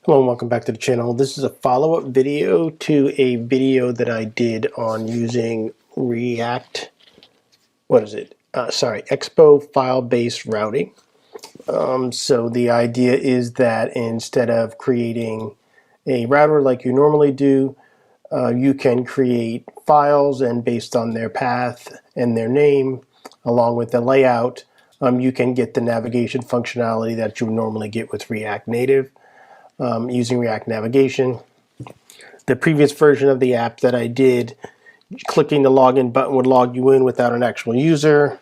Hello and welcome back to the channel. This is a follow-up video to a video that I did on using Expo file-based routing. So the idea is that instead of creating a router like you normally do, you can create files, and based on their path and their name, along with the layout, you can get the navigation functionality that you would normally get with React Native. Using React Navigation. The previous version of the app that I did, clicking the login button would log you in without an actual user.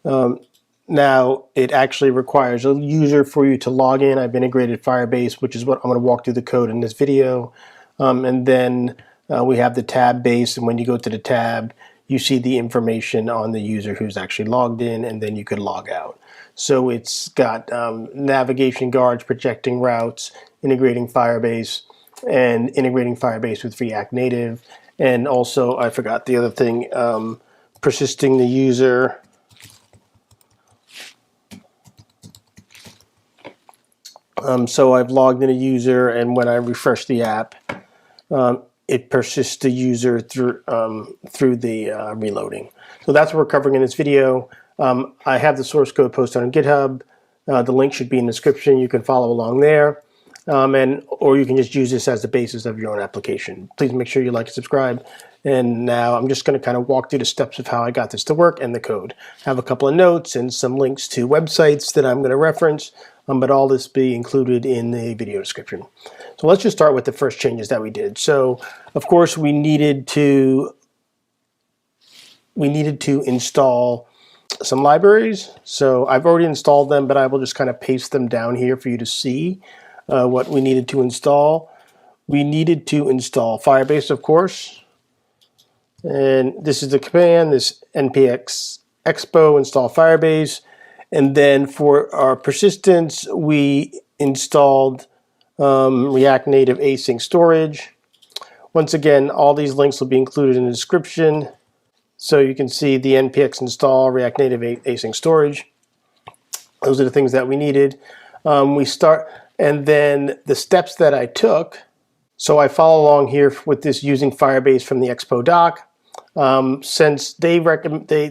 Now it actually requires a user for you to log in. I've integrated Firebase, which is what I'm going to walk through the code in this video. And then we have the tab base, and when you go to the tab, you see the information on the user who's actually logged in, and then you could log out. So it's got navigation guards, projecting routes, integrating Firebase, and integrating Firebase with React Native. And also, I forgot the other thing, persisting the user. So I've logged in a user, and when I refresh the app, it persists the user through the reloading. So that's what we're covering in this video. I have the source code posted on GitHub. The link should be in the description. You can follow along there, or you can just use this as the basis of your own application. Please make sure you like and subscribe. And now I'm just going to kind of walk through the steps of how I got this to work and the code. I have a couple of notes and some links to websites that I'm going to reference, but all this be included in the video description. So let's just start with the first changes that we did. So of course we needed to install some libraries. So I've already installed them, but I will just kind of paste them down here for you to see what we needed to install. We needed to install Firebase, of course. And this is the command, this npx expo install Firebase. And then for our persistence, we installed React Native async storage. Once again, all these links will be included in the description. So you can see the npx install React Native async storage. Those are the things that we needed. And then the steps that I took. So I follow along here with this using Firebase from the Expo doc. Since they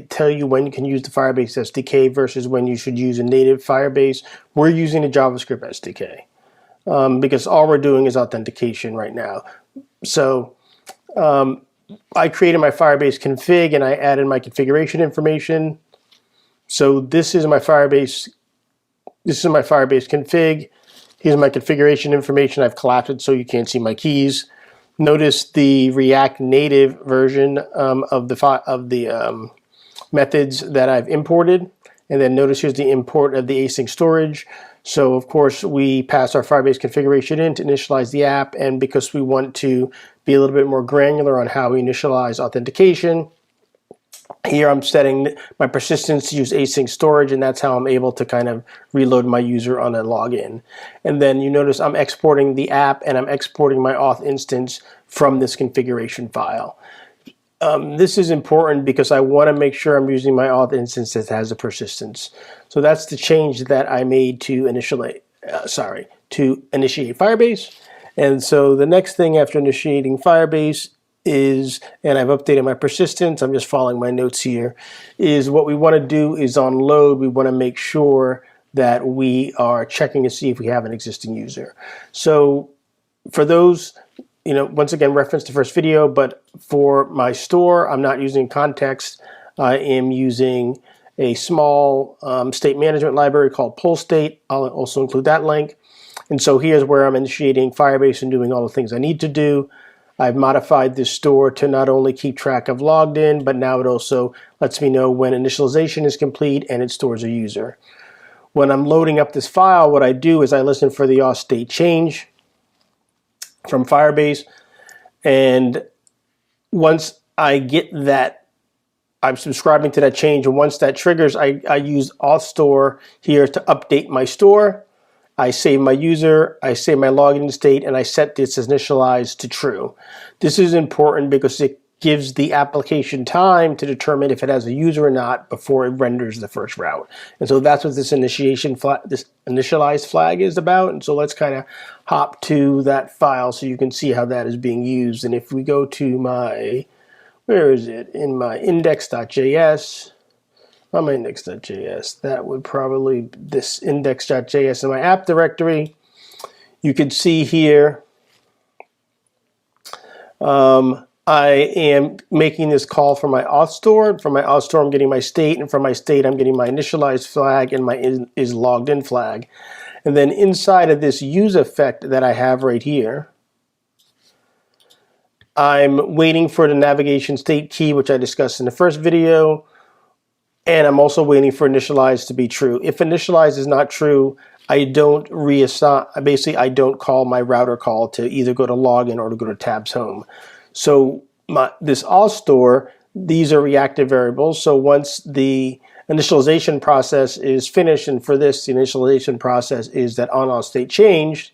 tell you when you can use the Firebase SDK versus when you should use a native Firebase, we're using the JavaScript SDK because all we're doing is authentication right now. So I created my Firebase config and I added my configuration information. So this is my Firebase config. Here's my configuration information. I've collapsed it so you can't see my keys. Notice the React Native version of the methods that I've imported. And then notice here's the import of the async storage. So of course we pass our Firebase configuration in to initialize the app. And because we want to be a little bit more granular on how we initialize authentication, here I'm setting my persistence to use async storage, and that's how I'm able to kind of reload my user on a login. And then you notice I'm exporting the app and I'm exporting my auth instance from this configuration file. This is important because I want to make sure I'm using my auth instance that has a persistence. So that's the change that I made to initiate Firebase. And so the next thing after initiating Firebase is, and I've updated my persistence, I'm just following my notes here, is what we want to do is on load, we want to make sure that we are checking to see if we have an existing user. So for those, once again, reference the first video, but for my store, I'm not using context. I am using a small state management library called PullState. I'll also include that link. And so here's where I'm initiating Firebase and doing all the things I need to do. I've modified this store to not only keep track of logged in, but now it also lets me know when initialization is complete and it stores a user. When I'm loading up this file, what I do is I listen for the auth state change from Firebase. And once I get that, I'm subscribing to that change. And once that triggers, I use auth store here to update my store. I save my user, I save my login state, and I set this as initialized to true. This is important because gives the application time to determine if it has a user or not before it renders the first route. And so that's what this this initialized flag is about. And so let's kind of hop to that file so you can see how that is being used. And if we go to my, where is it? In my index.js, not my index.js, that would probably this index.js in my app directory. You can see here, I am making this call for my auth store. From my auth store, I'm getting my state, and from my state, I'm getting my initialized flag and my is logged in flag. And then inside of this use effect that I have right here, I'm waiting for the navigation state key, which I discussed in the first video, and I'm also waiting for initialize to be true. If initialize is not true, I don't reassign. Basically, I don't call my router call to either go to login or to go to tabs home. So this auth store, these are reactive variables. So once the initialization process is finished, and for this, the initialization process is that on-auth state changed,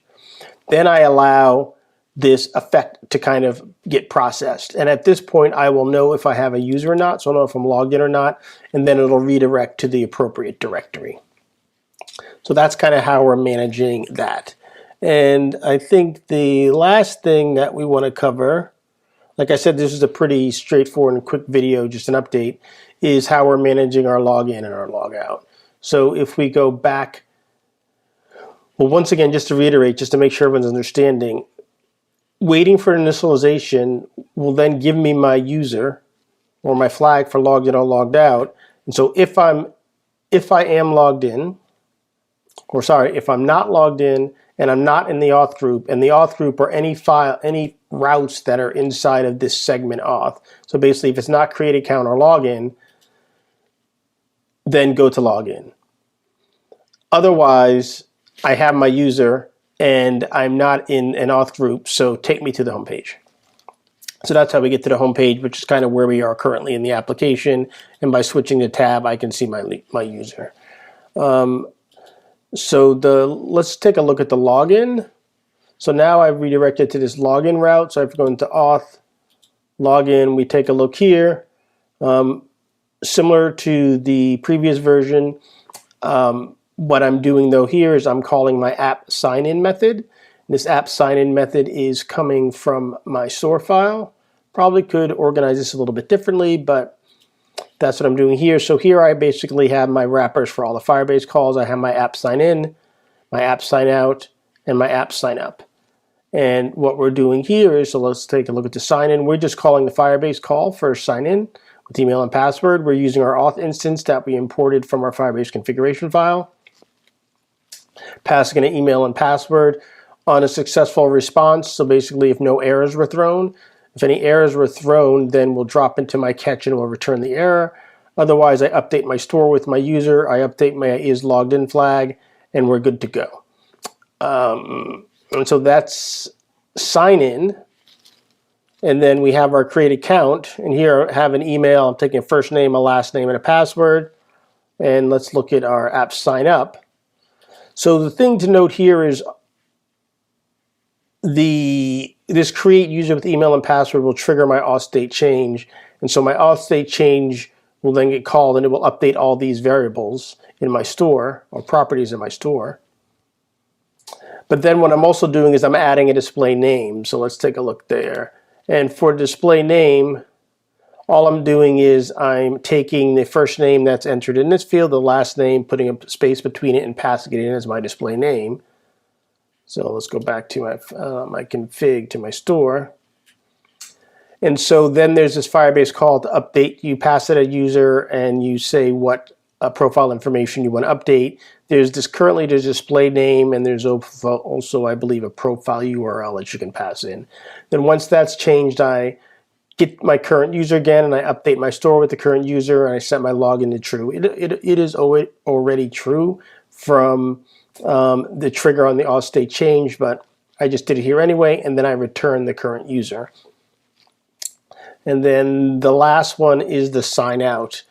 then I allow this effect to kind of get processed. And at this point, I will know if I have a user or not, so I'll know if I'm logged in or not, and then it'll redirect to the appropriate directory. So that's kind of how we're managing that. And I think the last thing that we want to cover, like I said, this is a pretty straightforward and quick video, just an update, is how we're managing our login and our logout. So if we go back, well, once again, just to reiterate, just to make sure everyone's understanding, waiting for initialization will then give me my user or my flag for logged in or logged out. And so if I am logged in, or sorry, if I'm not logged in and I'm not in the auth group, and the auth group are any file, any routes that are inside of this segment auth. So basically, if it's not create account or login, then go to login. Otherwise, I have my user and I'm not in an auth group, so take me to the home page. So that's how we get to the home page, which is kind of where we are currently in the application. And by switching the tab, I can see my user. So let's take a look at the login. So now I've redirected to this login route. So if we go into auth, login, we take a look here. Similar to the previous version, what I'm doing though here is I'm calling my app sign-in method. This app sign-in method is coming from my store file. Probably could organize this a little bit differently, but that's what I'm doing here. So here I basically have my wrappers for all the Firebase calls. I have my app sign in, my app sign out, and my app sign up. And what we're doing here is, so let's take a look at the sign in. We're just calling the Firebase call for sign in with email and password. We're using our auth instance that we imported from our Firebase configuration file. Passing an email and password on a successful response. So basically, if no errors were thrown, if any errors were thrown, then we'll drop into my catch and we'll return the error. Otherwise, I update my store with my user, I update my is logged in flag, and we're good to go. And so that's sign in. And then we have our create account. And here I have an email. I'm taking a first name, a last name, and a password. And let's look at our app sign up. So the thing to note here is this create user with email and password will trigger my auth state change. And so my auth state change will then get called and it will update all these variables in my store or properties in my store. But then what I'm also doing is I'm adding a display name. So let's take a look there. And for display name, all I'm doing is I'm taking the first name that's entered in this field, the last name, putting a space between it and passing it in as my display name. So let's go back to my config to my store. And so then there's this Firebase call to update. You pass it a user and you say what profile information you want to update. There's display name, and there's also, I believe, a profile URL that you can pass in. Then once that's changed, I get my current user again and I update my store with the current user and I set my login to true. It is already true from the trigger on the auth state change, but I just did it here anyway, and then I return the current user. And then the last one is the sign out,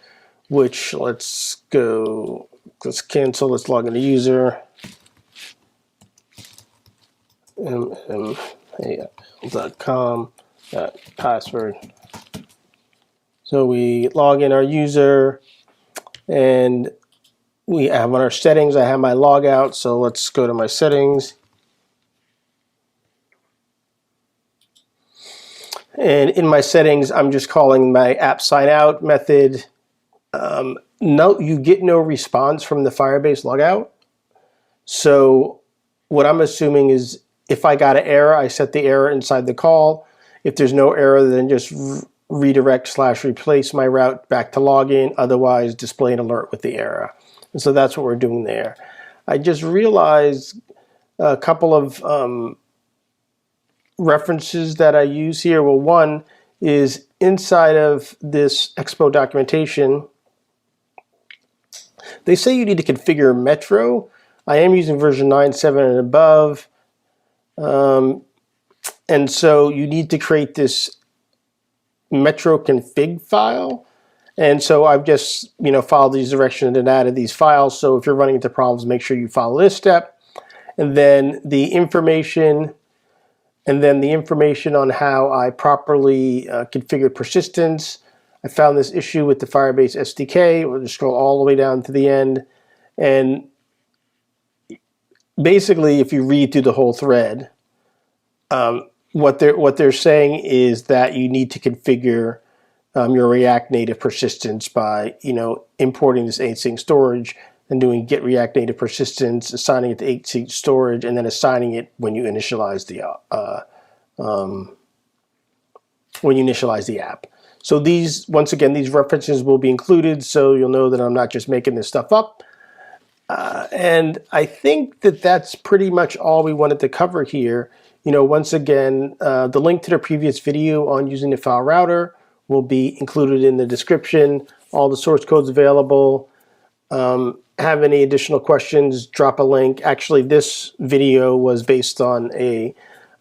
which let's cancel, let's log into user. mmam.com password So we log in our user, and we have on our settings, I have my logout. So let's go to my settings. And in my settings, I'm just calling my app sign out method. No, you get no response from the Firebase logout. So what I'm assuming is if I got an error, I set the error inside the call. If there's no error, then just redirect / replace my route back to login. Otherwise, display an alert with the error. And so that's what we're doing there. I just realized a couple of references that I use here. Well, one is inside of this Expo documentation, they say you need to configure Metro. I am using version 9.7 and above. And so you need to create this Metro config file. And so I've just, followed these directions and added these files. So if you're running into problems, make sure you follow this step. And then the information on how I properly configure persistence. I found this issue with the Firebase SDK. We'll just scroll all the way down to the end. And basically, if you read through the whole thread, what they're saying is that you need to configure your React Native persistence by importing this async storage and doing get React Native persistence, assigning it to async storage, and then assigning it when you initialize the app. So once again, these references will be included, so you'll know that I'm not just making this stuff up. And I think that that's pretty much all we wanted to cover here. Once again, the link to the previous video on using the file router will be included in the description. All the source code's available. Have any additional questions, drop a link. Actually, this video was based on a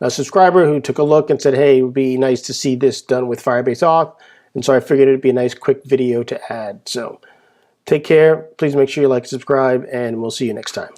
subscriber who took a look and said, hey, it would be nice to see this done with FirebaseAuth. And so I figured it'd be a nice quick video to add. So take care. Please make sure you like, subscribe, and we'll see you next time.